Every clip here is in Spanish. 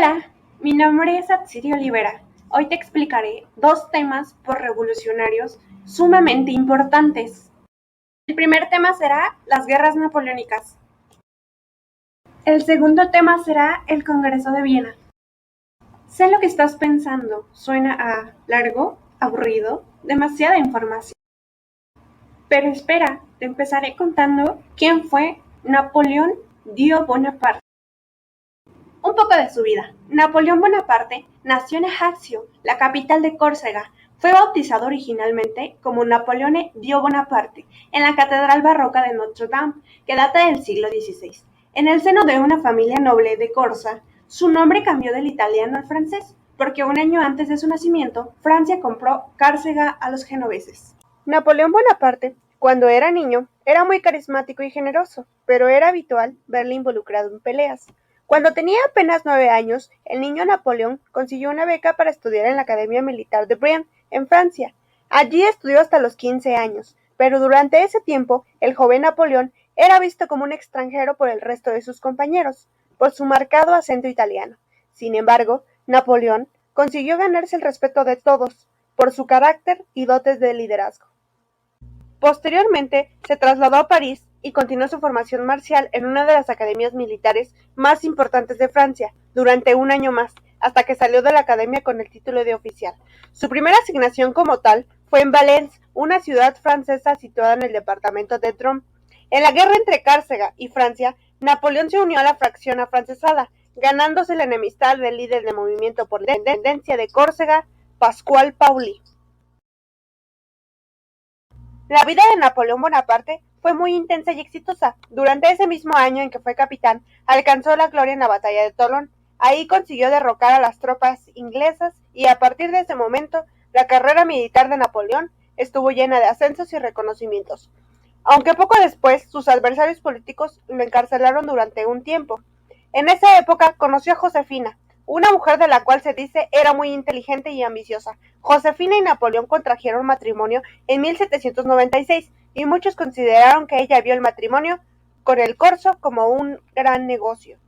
Hola, mi nombre es Atsiri Olivera. Hoy te explicaré dos temas revolucionarios sumamente importantes. El primer tema será las guerras napoleónicas. El segundo tema será el Congreso de Viena. Sé lo que estás pensando, suena a largo, aburrido, demasiada información. Pero espera, te empezaré contando quién fue Napoleón Bonaparte. Un poco de su vida. Napoleón Bonaparte nació en Ajaccio, la capital de Córcega. Fue bautizado originalmente como Napoleone Bonaparte en la Catedral Barroca de Notre Dame, que data del siglo XVI. En el seno de una familia noble de Corsa, su nombre cambió del italiano al francés, porque un año antes de su nacimiento, Francia compró Córcega a los genoveses. Napoleón Bonaparte, cuando era niño, era muy carismático y generoso, pero era habitual verle involucrado en peleas. Cuando tenía apenas 9 años, el niño Napoleón consiguió una beca para estudiar en la Academia Militar de Brienne, en Francia. Allí estudió hasta los 15 años, pero durante ese tiempo, el joven Napoleón era visto como un extranjero por el resto de sus compañeros, por su marcado acento italiano. Sin embargo, Napoleón consiguió ganarse el respeto de todos, por su carácter y dotes de liderazgo. Posteriormente, se trasladó a París y continuó su formación marcial en una de las academias militares más importantes de Francia, durante un año más, hasta que salió de la academia con el título de oficial. Su primera asignación como tal fue en Valence, una ciudad francesa situada en el departamento de Drôme. En la guerra entre Córcega y Francia, Napoleón se unió a la fracción afrancesada, ganándose la enemistad del líder del movimiento por la independencia de Córcega, Pascual Pauli. La vida de Napoleón Bonaparte fue muy intensa y exitosa. Durante ese mismo año en que fue capitán, alcanzó la gloria en la batalla de Tolón. Ahí consiguió derrocar a las tropas inglesas y a partir de ese momento, la carrera militar de Napoleón estuvo llena de ascensos y reconocimientos. Aunque poco después, sus adversarios políticos lo encarcelaron durante un tiempo. En esa época conoció a Josefina, una mujer de la cual se dice era muy inteligente y ambiciosa. Josefina y Napoleón contrajeron matrimonio en 1796 y muchos consideraron que ella vio el matrimonio con el corso como un gran negocio.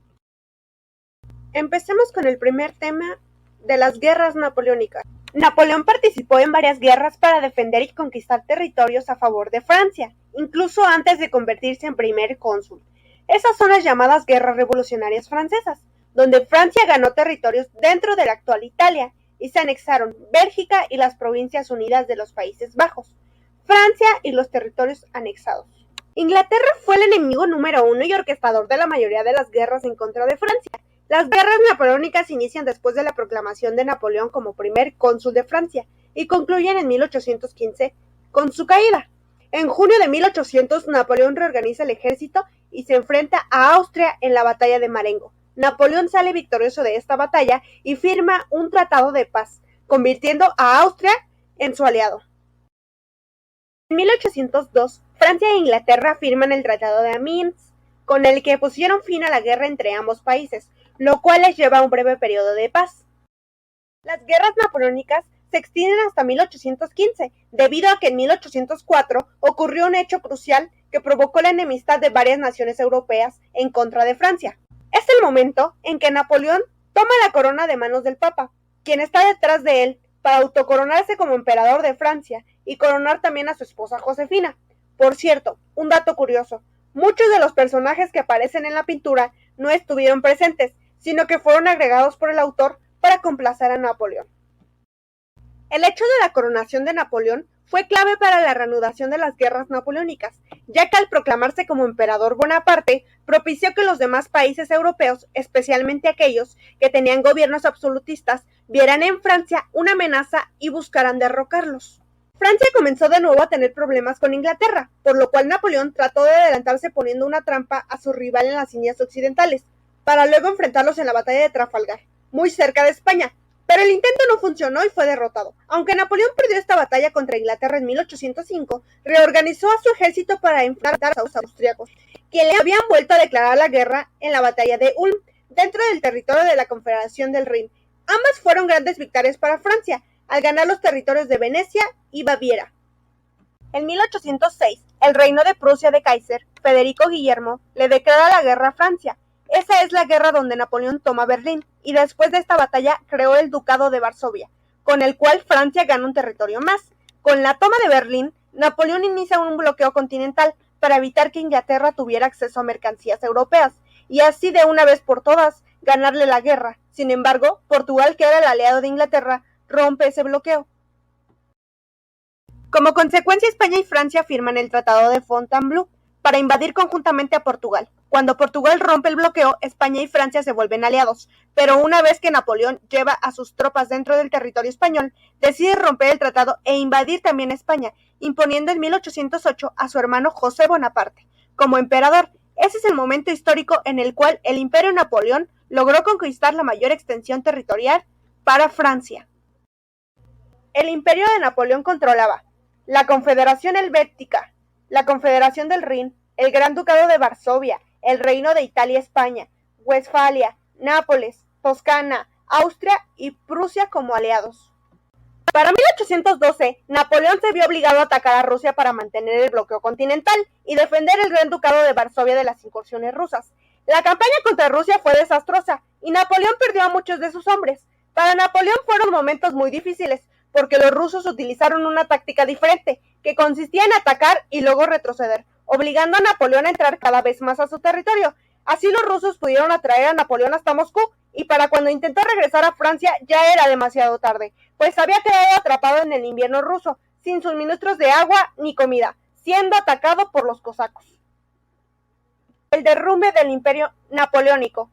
Empecemos con el primer tema de las guerras napoleónicas. Napoleón participó en varias guerras para defender y conquistar territorios a favor de Francia, incluso antes de convertirse en primer cónsul. Esas son las llamadas guerras revolucionarias francesas, donde Francia ganó territorios dentro de la actual Italia y se anexaron Bélgica y las provincias unidas de los Países Bajos, Francia y los territorios anexados. Inglaterra fue el enemigo número uno y orquestador de la mayoría de las guerras en contra de Francia. Las guerras napoleónicas inician después de la proclamación de Napoleón como primer cónsul de Francia y concluyen en 1815 con su caída. En junio de 1800, Napoleón reorganiza el ejército y se enfrenta a Austria en la batalla de Marengo. Napoleón sale victorioso de esta batalla y firma un tratado de paz, convirtiendo a Austria en su aliado. En 1802, Francia e Inglaterra firman el Tratado de Amiens, con el que pusieron fin a la guerra entre ambos países, lo cual les lleva a un breve periodo de paz. Las guerras napoleónicas se extienden hasta 1815, debido a que en 1804 ocurrió un hecho crucial que provocó la enemistad de varias naciones europeas en contra de Francia. Es el momento en que Napoleón toma la corona de manos del Papa, quien está detrás de él, para autocoronarse como emperador de Francia y coronar también a su esposa Josefina. Por cierto, un dato curioso, muchos de los personajes que aparecen en la pintura no estuvieron presentes, sino que fueron agregados por el autor para complacer a Napoleón. El hecho de la coronación de Napoleón fue clave para la reanudación de las guerras napoleónicas, ya que al proclamarse como emperador Bonaparte, propició que los demás países europeos, especialmente aquellos que tenían gobiernos absolutistas, vieran en Francia una amenaza y buscaran derrocarlos. Francia comenzó de nuevo a tener problemas con Inglaterra, por lo cual Napoleón trató de adelantarse poniendo una trampa a su rival en las Indias Occidentales, para luego enfrentarlos en la batalla de Trafalgar, muy cerca de España, pero el intento no funcionó y fue derrotado. Aunque Napoleón perdió esta batalla contra Inglaterra en 1805, reorganizó a su ejército para enfrentar a los austriacos, que le habían vuelto a declarar la guerra en la batalla de Ulm, dentro del territorio de la Confederación del Rin. Ambas fueron grandes victorias para Francia, al ganar los territorios de Venecia y Baviera. En 1806, el reino de Prusia de Kaiser, Federico Guillermo, le declara la guerra a Francia. Esa es la guerra donde Napoleón toma Berlín, y después de esta batalla creó el Ducado de Varsovia, con el cual Francia gana un territorio más. Con la toma de Berlín, Napoleón inicia un bloqueo continental para evitar que Inglaterra tuviera acceso a mercancías europeas, y así de una vez por todas ganarle la guerra. Sin embargo, Portugal, que era el aliado de Inglaterra, rompe ese bloqueo. Como consecuencia, España y Francia firman el Tratado de Fontainebleau para invadir conjuntamente a Portugal. Cuando Portugal rompe el bloqueo, España y Francia se vuelven aliados, pero una vez que Napoleón lleva a sus tropas dentro del territorio español, decide romper el tratado e invadir también España, imponiendo en 1808 a su hermano José Bonaparte como emperador. Ese es el momento histórico en el cual el Imperio Napoleón logró conquistar la mayor extensión territorial para Francia. El Imperio de Napoleón controlaba la Confederación Helvética, la Confederación del Rin, el Gran Ducado de Varsovia, el Reino de Italia-España, Westfalia, Nápoles, Toscana, Austria y Prusia como aliados. Para 1812, Napoleón se vio obligado a atacar a Rusia para mantener el bloqueo continental y defender el Gran Ducado de Varsovia de las incursiones rusas. La campaña contra Rusia fue desastrosa y Napoleón perdió a muchos de sus hombres. Para Napoleón fueron momentos muy difíciles, porque los rusos utilizaron una táctica diferente, que consistía en atacar y luego retroceder, obligando a Napoleón a entrar cada vez más a su territorio. Así los rusos pudieron atraer a Napoleón hasta Moscú, y para cuando intentó regresar a Francia ya era demasiado tarde, pues había quedado atrapado en el invierno ruso, sin suministros de agua ni comida, siendo atacado por los cosacos. El derrumbe del Imperio Napoleónico.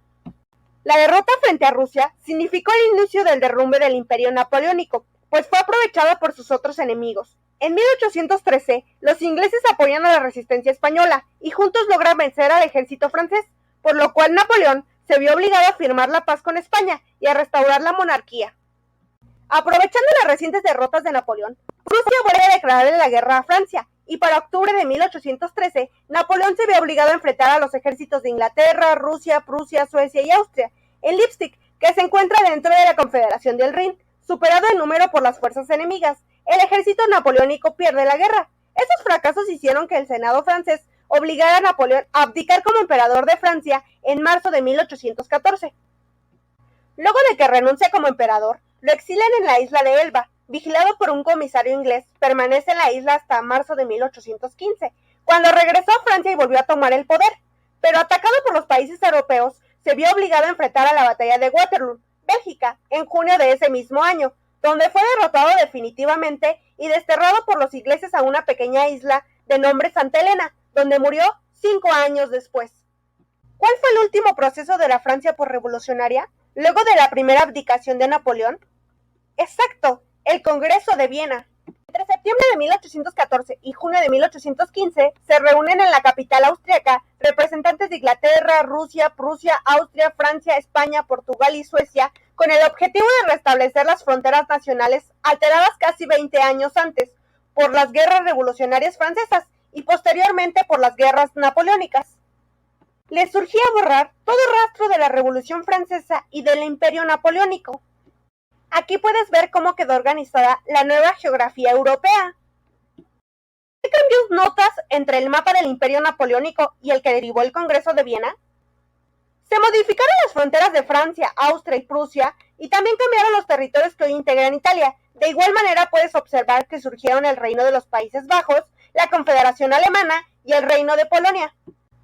La derrota frente a Rusia significó el inicio del derrumbe del Imperio Napoleónico, pues fue aprovechada por sus otros enemigos. En 1813, los ingleses apoyan a la resistencia española y juntos logran vencer al ejército francés, por lo cual Napoleón se vio obligado a firmar la paz con España y a restaurar la monarquía. Aprovechando las recientes derrotas de Napoleón, Rusia vuelve a declararle la guerra a Francia, y para octubre de 1813, Napoleón se ve obligado a enfrentar a los ejércitos de Inglaterra, Rusia, Prusia, Suecia y Austria, en Leipzig, que se encuentra dentro de la Confederación del Rin. Superado en número por las fuerzas enemigas, el ejército napoleónico pierde la guerra. Esos fracasos hicieron que el Senado francés obligara a Napoleón a abdicar como emperador de Francia en marzo de 1814. Luego de que renuncia como emperador, lo exilian en la isla de Elba. Vigilado por un comisario inglés, permanece en la isla hasta marzo de 1815, cuando regresó a Francia y volvió a tomar el poder. Pero atacado por los países europeos, se vio obligado a enfrentar a la batalla de Waterloo, Bélgica, en junio de ese mismo año, donde fue derrotado definitivamente y desterrado por los ingleses a una pequeña isla de nombre Santa Elena, donde murió 5 años después. ¿Cuál fue el último proceso de la Francia posrevolucionaria, luego de la primera abdicación de Napoleón? Exacto, el Congreso de Viena. Entre septiembre de 1814 y junio de 1815 se reúnen en la capital austriaca representantes de Inglaterra, Rusia, Prusia, Austria, Francia, España, Portugal y Suecia con el objetivo de restablecer las fronteras nacionales alteradas casi 20 años antes por las guerras revolucionarias francesas y posteriormente por las guerras napoleónicas. Les surgía borrar todo rastro de la Revolución Francesa y del Imperio Napoleónico. Aquí puedes ver cómo quedó organizada la nueva geografía europea. ¿Qué cambios notas entre el mapa del Imperio Napoleónico y el que derivó el Congreso de Viena? Se modificaron las fronteras de Francia, Austria y Prusia, y también cambiaron los territorios que hoy integran Italia. De igual manera puedes observar que surgieron el Reino de los Países Bajos, la Confederación Alemana y el Reino de Polonia.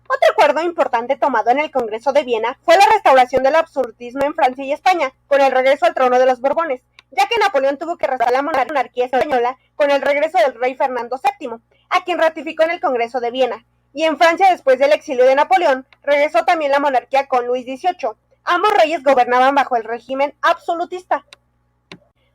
Otro acuerdo importante tomado en el Congreso de Viena fue la restauración del absolutismo en Francia y España, con el regreso al trono de los Borbones, ya que Napoleón tuvo que restaurar la monarquía española con el regreso del rey Fernando VII, a quien ratificó en el Congreso de Viena. Y en Francia, después del exilio de Napoleón, regresó también la monarquía con Luis XVIII. Ambos reyes gobernaban bajo el régimen absolutista.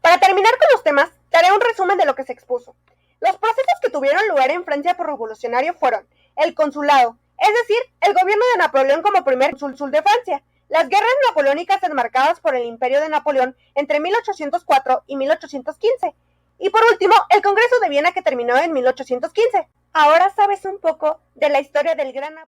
Para terminar con los temas, daré un resumen de lo que se expuso. Los procesos que tuvieron lugar en Francia posrevolucionario fueron el consulado, es decir, el gobierno de Napoleón como primer cónsul de Francia, las guerras napoleónicas enmarcadas por el Imperio de Napoleón entre 1804 y 1815, y por último, el Congreso de Viena que terminó en 1815. Ahora sabes un poco de la historia del gran